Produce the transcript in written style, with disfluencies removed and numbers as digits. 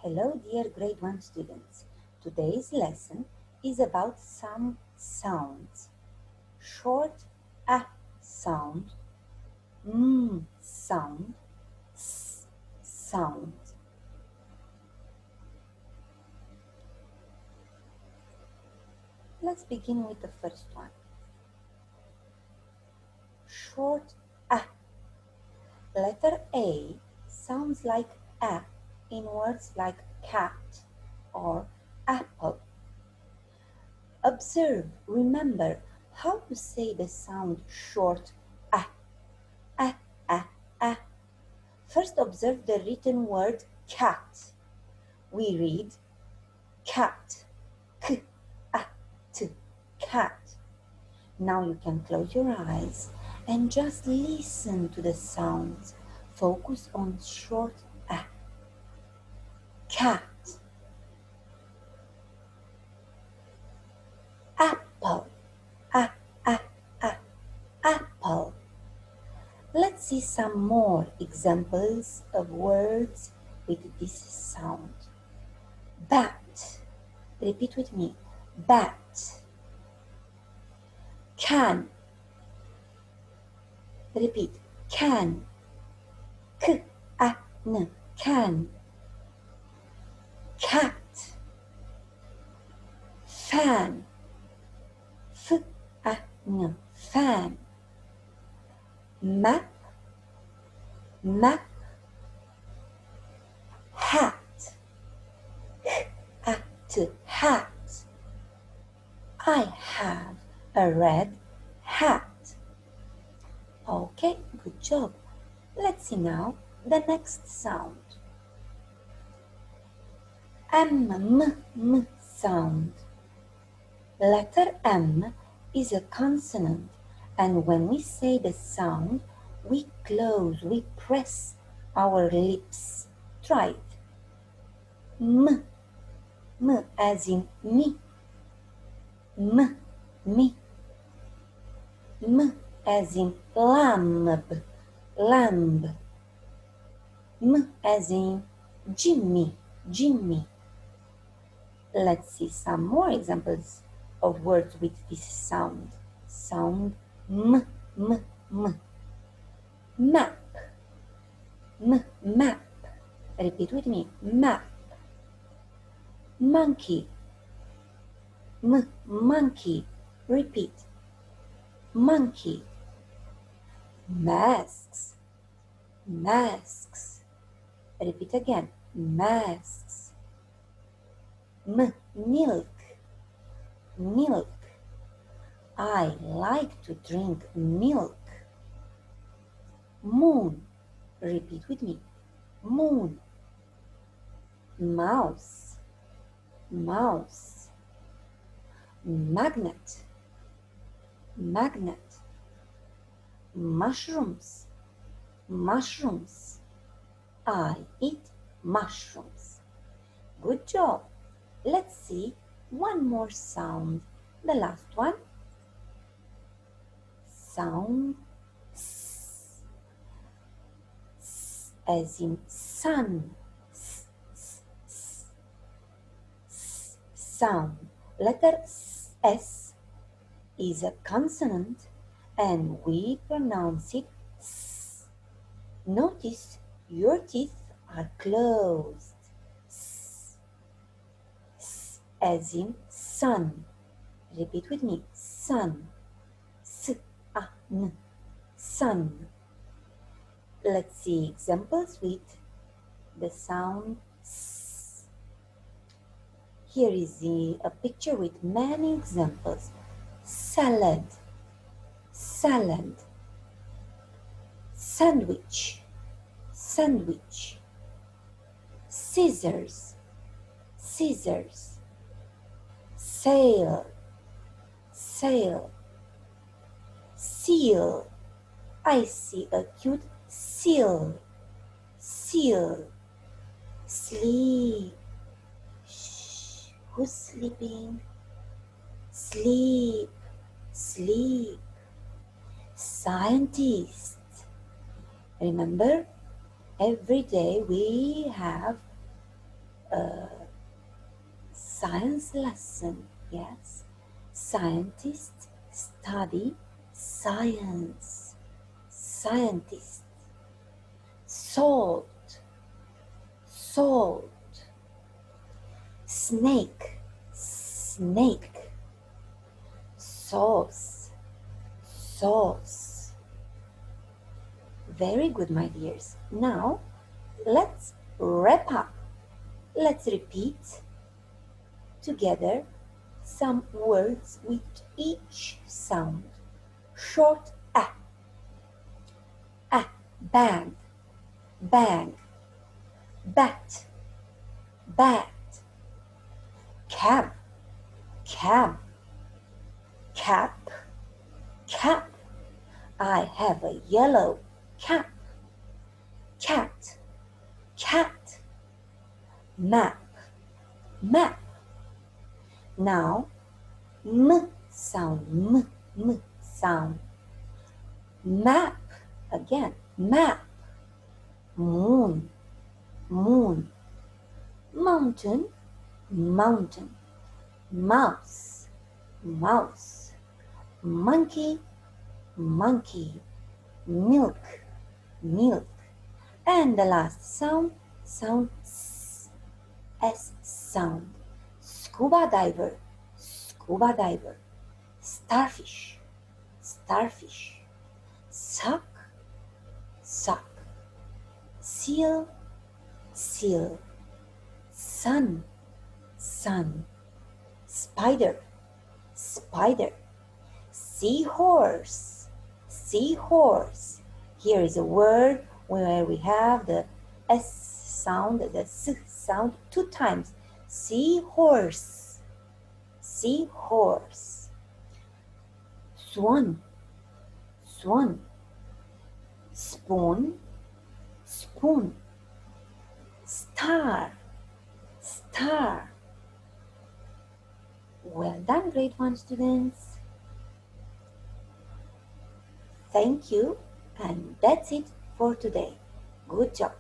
Hello dear grade 1 students. Today's lesson is about some sounds. Short a sound, sound, s sound. Let's begin with the first one. Short a. Letter A sounds like a in words like cat or apple. Observe, remember how to say the sound short a, a, a, a. First observe the written word cat. We read cat, k, a, t, cat. Now you can close your eyes and just listen to the sounds. Focus on short a. Cat, apple, a, a, a, apple. Let's see some more examples of words with this sound. Bat. Repeat with me. Bat. Can. Repeat. Can. K, a, n. Can. Cat. Fan. F, a, n. Fan. Map. Map. Hat. H, a, t. Hat. I have a red hat. Okay, good job. Let's see now the next sound. M sound. Letter M is a consonant, and when we say the sound, we press our lips. Try it. M as in me. Me. M as in lamb. Lamb. M as in Jimmy. Jimmy. Let's see some more examples of words with this sound. Sound m. Map. Map. Repeat with me. Map. Monkey. Monkey. Repeat. Monkey. Masks. Masks. Repeat again. Masks. Milk. Milk. I like to drink milk. Moon. Repeat with me. Moon. Mouse. Mouse. Magnet. Magnet. Mushrooms. Mushrooms. I eat mushrooms. Good job. Let's see one more sound. The last one. Sound S. S as in sun. Sound. Letter S is a consonant and we pronounce it S. Notice your teeth are closed. S as in sun. Repeat with me. Sun. S-a-n. Sun. Let's see examples with the sound S. Here is a picture with many examples. Salad. Salad. Sandwich. Sandwich. Scissors. Scissors. Sail. Sail. Seal. I see a cute seal. Seal. Sleep. Shh. Who's sleeping? Sleep. Sleep. Scientist. Remember, every day we have Science lesson, yes. Scientists study science. Scientist. Salt, salt. Snake, snake. Sauce, sauce. Very good, my dears. Now, let's wrap up. Let's repeat together some words with each sound. Short a, bag, bag, bat, bat, cab, cab, cap, cap. I have a yellow cap. Cat, cat. Map, map. Now, m sound, m sound. Map, again, map. Moon, moon. Mountain, mountain. Mouse, mouse. Monkey, monkey. Milk, milk. And the last sound, sound S sound. Scuba diver, scuba diver. Starfish, starfish. Sock, sock. Seal, seal. Sun, sun. Spider, spider. Seahorse, seahorse. Here is a word where we have the S sound, the S sound 2 times. Seahorse, seahorse. Swan, swan. Spoon, spoon. Star, star. Well done, grade 1 students. Thank you, and that's it for today. Good job.